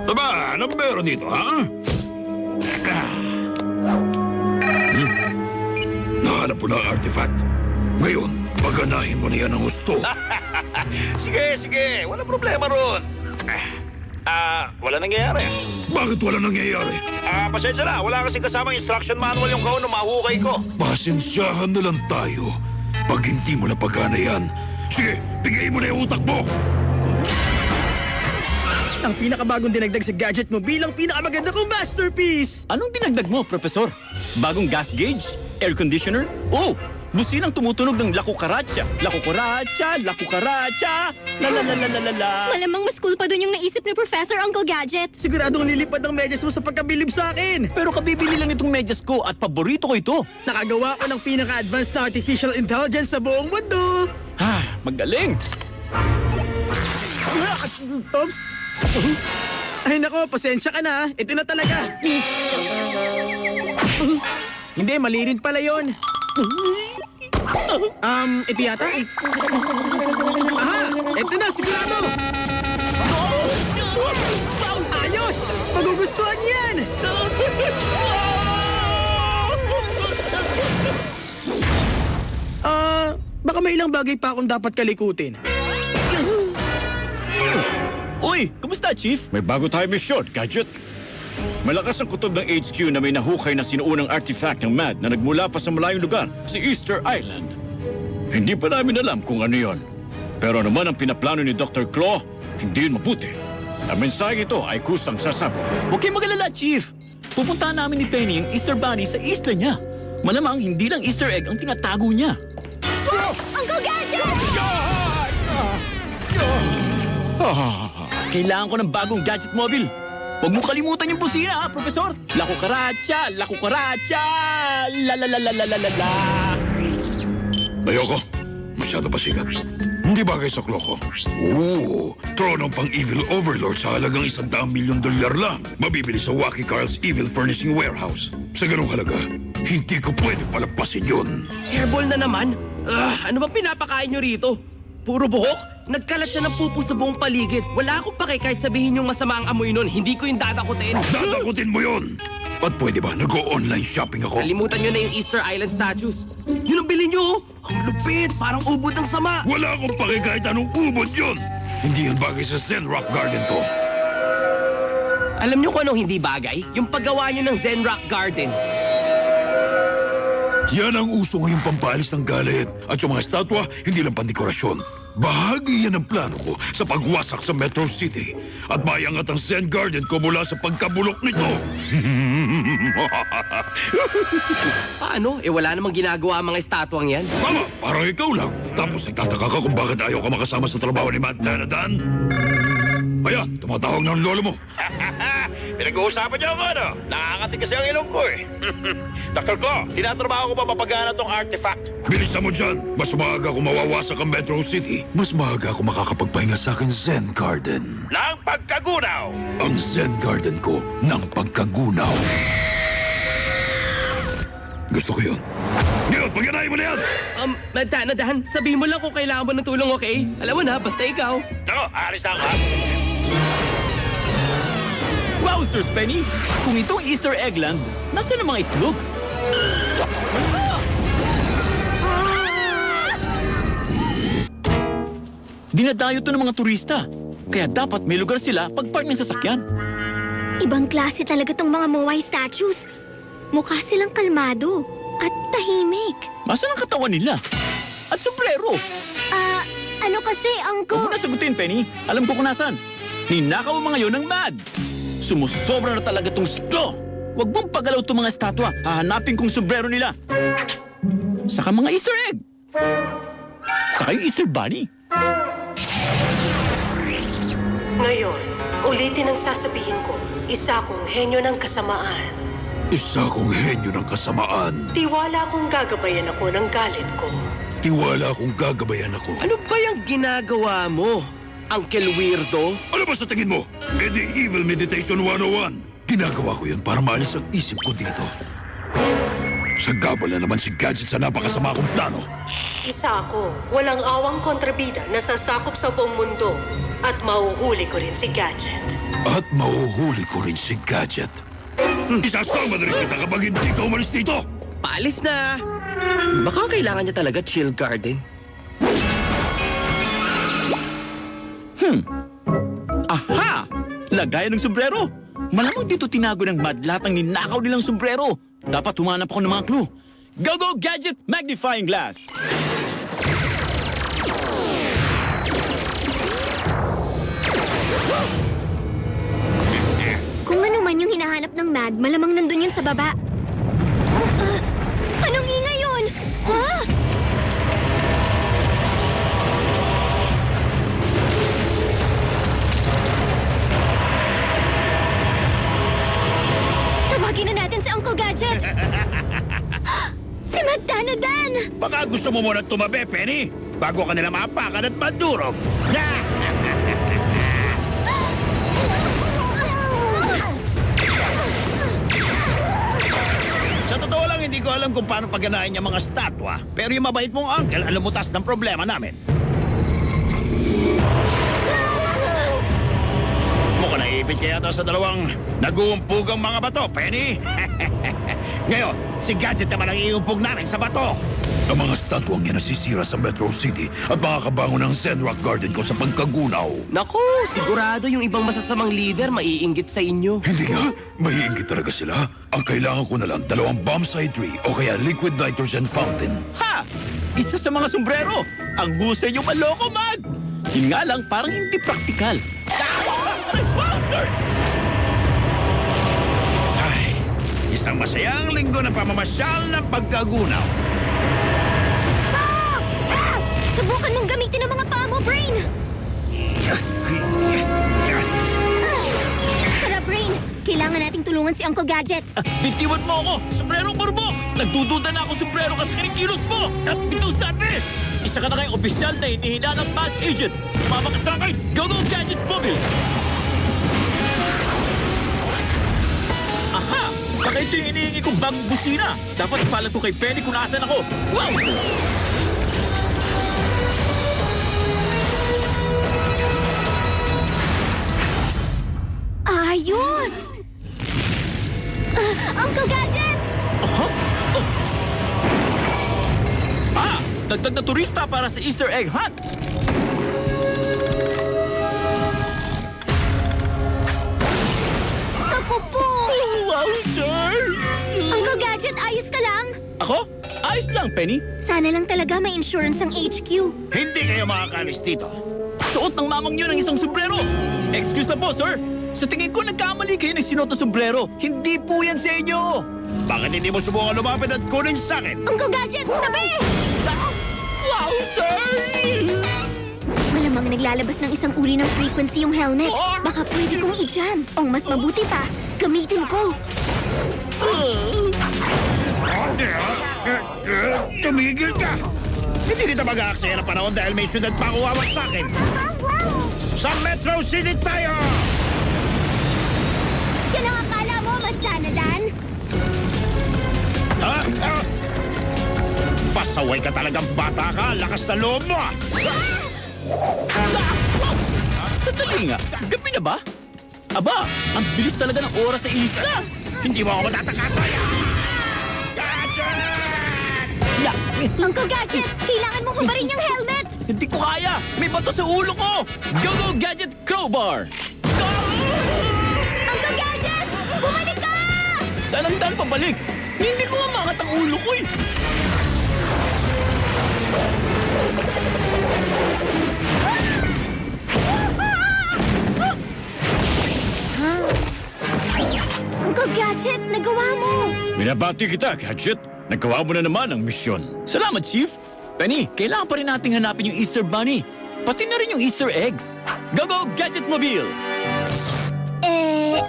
Aba, anong meron dito, ha? Nahanap mo na ang artifact. Ngayon, paganahin mo na yan ang gusto. Sige. Walang problema ron. Wala nangyayari. Bakit wala nangyayari? Pasensya na. Wala kasing kasamang instruction manual yung kahon na mahukay ko. Pasensyahan na lang tayo. Pag hindi mo na pagana yan, sige, bigay mo na yung utak mo. Ang pinakabagong dinagdag sa gadget mo bilang pinakamaganda kong masterpiece! Anong dinagdag mo, Profesor? Bagong gas gauge? Air conditioner? Oh, businang tumutunog ng lakukaracha. Lakukaracha, lakukaracha, la la la la la la la. Malamang mas cool pa dun yung naisip ni Professor Uncle Gadget. Siguradong lilipad ang medyas mo sa pagkabilib sa akin! Pero kabibili lang itong medyas ko at paborito ko ito. Nakagawa ko ng pinaka-advanced na artificial intelligence sa buong mundo! Magaling! Oops! Ay nako, pasensya ka na. Ito na talaga. Hindi, mali rin pala yun. Ito yata? Aha! Ito na, sigurado! Ayos! Magugustuhan yan! Baka may ilang bagay pa akong dapat kalikutin. Uy, kumusta, Chief? May bago tayo misyon, Gadget. Malakas ang kutob ng HQ na may nahukay na sinuunang artifact ng MAD na nagmula pa sa malayong lugar, si Easter Island. Hindi pa namin alam kung ano yon. Pero naman ang pinaplano ni Dr. Claw, hindi yun mabuti. Ang mensahe ito ay kusang sasabog. Huwag kayong mag-alala, Chief. Pupuntahan namin ni Penny ang Easter Bunny sa isla niya. Malamang hindi lang Easter egg ang tinatago niya. Uncle Gadget! Kailangan ko ng bagong gadget mobile. Huwag mo kalimutan yung busina, ha, Profesor? Lakukaracha, lakukaracha, la la la la la la la la. Ayoko. Masyado pa sikat. Hindi bagay sa kloko. Oo, tronong pang-evil overlord sa halagang $100 milyon lang. Mabibili sa Wacky Carl's Evil Furnishing Warehouse. Sa ganung halaga, hindi ko pwede palampasin yun. Hairball na naman? Ano ba pinapakain nyo rito? Puro buhok? Nagkalat siya ng pupo sa buong paligid. Wala akong pake kahit sabihin yung masama ang amoy nun. Hindi ko yung dadakutin. Dadakutin mo yun! At pwede ba nag-o-online shopping ako? Kalimutan nyo na yung Easter Island statues. Yun ang bilhin nyo! Ang lupit! Parang ubod ng sama! Wala akong pake kahit anong ubod yun! Hindi yan bagay sa Zen Rock Garden ko. Alam nyo kung anong hindi bagay? Yung paggawa nyo ng Zen Rock Garden. Yan ang uso ngayong pampalis ng galit. At yung mga estatwa, hindi lang pandekorasyon. Bahagi yan ng plano ko sa pagwasak sa Metro City. At maiangat ang Zen Garden ko mula sa pagkabulok nito. Paano? Wala namang ginagawa ang mga estatwang yan. Tama, parang ikaw lang. Tapos nagtataka ka kung bakit ayaw ka makasama sa trabaho ni Matt Tanadan. Ayan, tumatawag ng lolo mo. Pinag-uusapan niyo ako, ano? Nakakati kasi ang ilong ko, eh. Dr. Ko, tinatrabaho ko ba mapagana tong artifact? Bilisan mo dyan. Mas maaga kung mawawasak ang Metro City. Mas maaga kung makakapagpahinga sa akin Zen Garden. Nang pagkagunaw! Ang Zen Garden ko ng pagkagunaw. Gusto ko yun. Ngayon, paganahin mo na yan! Nadahan, sabihin mo lang kung kailangan mo ng tulong, okay? Alam mo na, basta ikaw. Ako, aalis na ako, ha? Wow, Sir Penny! Kung itong Easter Eggland, nasaan ang mga itlog? Dinadayo to ng mga turista. Kaya dapat may lugar sila pag-park ng sasakyan. Ibang klase talaga tong mga Moai statues. Mukha silang kalmado at tahimik. Nasaan ang katawan nila? At sombrero! Ano kasi, Huwag Uncle? mo na sagutin, Penny. Alam ko kung nasaan. Ninakaw ang mga yon ng MAD. Sumusobra na talaga tong siklo. Huwag mong pagalaw itong mga estatwa. Hahanapin kong sombrero nila. Saka mga Easter egg. Saka yung Easter Bunny. Ngayon, ulitin ang sasabihin ko. Isa akong henyo ng kasamaan. Isa kong henyo ng kasamaan. Tiwala akong gagabayan ako ng galit ko. Tiwala kung gagabayan ako. Ano ba yung ginagawa mo? Uncle Weirdo? Ano ba sa tingin mo? Medieval Meditation 101. Ginagawa ko yan para maalis ang isip ko dito. Sa gabal na naman si Gadget sa napakasama kong plano. Isa ako, walang awang kontrabida na sasakop sa buong mundo. At mahuhuli ko rin si Gadget. At mahuhuli ko rin si Gadget. Isasama na rin kita kapag hindi ka umalis dito! Paalis na! Baka kailangan niya talaga chill garden. Aha! Lagayan ng sombrero! Malamang dito tinago ng Mad lahat ng ninakaw nilang sombrero. Dapat humanap ako ng mga clue. Go Gadget Magnifying Glass! Kung ano man yung hinahanap ng Mad, malamang nandun yun sa baba. Ah, anong ingay yun? Ha? Tawagin na natin si Uncle Gadget! Si Mad Danadan! Baka gusto mo muna tumabi, Penny, bago ka nila maapakan at madurog. Sa totoo lang, hindi ko alam kung paano pagganahin niya mga statwa. Pero yung mabait mong uncle, alam mo tas ng problema namin. Mukhang naipit kaya ito sa dalawang nag-uumpugang mga bato, Penny. Ngayon, si Gadget naman ang iumpog namin sa bato. Ang mga statwang yan nasisira sa Metro City at makakabangon ng Zen Rock Garden ko sa pagkagunaw. Naku, sigurado yung ibang masasamang leader maiinggit sa inyo. Hindi nga, maiinggit talaga sila. Ang kailangan ko na lang, 2 bombsite tree o kaya liquid nitrogen fountain. Ha! Isa sa mga sombrero! Ang husay yung maloko, Mad! Yun nga lang, parang hindi praktikal. Wowzers! Ay, isang masayang linggo na pamamasyal ng pagkagunaw. Subukan mong gamitin ang mga paa mo, Brain! Tara, Brain! Kailangan nating tulungan si Uncle Gadget. Bitiwan mo ako! Sombrerong marubok! Nagdududa na ako sombrero kasi kinikilos mo! At ito sabi! Isa ka na kayong opisyal na hinihina ng Mad Agent! Sumama ka sa akin! Go Gadget Mobile! Aha! Baka ito yung inihingi kong bagong busina! Dapat ipalan ko kay Penny kung nasan ako! Wow! Ayos! Uncle Gadget! Ah! Dagdag na turista para sa Easter egg hunt! Ako po! Wow, sir! Uncle Gadget, ayos ka lang? Ako? Ayos lang, Penny. Sana lang talaga may insurance ang HQ. Hindi kayo makakalis dito. Suot ng mamang yun ng isang sombrero. Excuse na po, sir. Sa tingin ko, nagkamali kayo ng sinuot na sombrero. Hindi po yan sa inyo. Bakit hindi mo subukan lumapit at kunin sa akin? Uncle Gadget, tabi! Wow, sir! Malamang naglalabas ng isang uri ng frequency yung helmet. Baka pwede kong i-jam. O mas mabuti pa, gamitin ko. Tumigil ka! Hindi kita mag-aaksaya ng panahon dahil may syudad pa ako awat sa akin. Sa Metro City tayo! Yan ang akala mo, Mad Danadan? Ha? Pasaway ka talagang bata ka! Lakas sa loob mo! Sandali nga, gabi na ba? Aba, ang bilis talaga ng oras sa isla. Hindi mo ako matatakasay! Gadget! Uncle Gadget, kailangan mong hubarin yung helmet! Hindi ko kaya! May bato sa ulo ko! Go Gadget Crowbar! Uncle Gadget, bumalik ka! Saan ang daan pabalik? Hindi ko nga makat ang ulo ko eh! Uncle Gadget, nagawa mo! Binabati kita, Gadget. Nagawa mo na naman ang misyon. Salamat, Chief! Penny, kailangan pa rin nating hanapin yung Easter Bunny. Pati na rin yung Easter eggs. Go Gadget Mobile!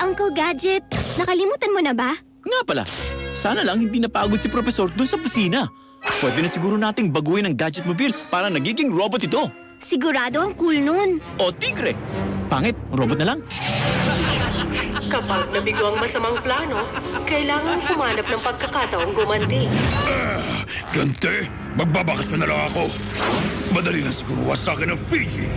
Uncle Gadget, nakalimutan mo na ba? Nga pala, sana lang hindi napagod si Professor dun sa pusina. Pwede na siguro nating baguhin ang Gadget Mobile para nagiging robot ito. Sigurado ang cool nun. O tigre! Pangit, robot na lang. Kapag nabigo ang masamang plano, kailangan humanap ng pagkakataong gumanti. Gante, magbabakasyon na lang ako. Madali lang siguro sa akin ang Fiji.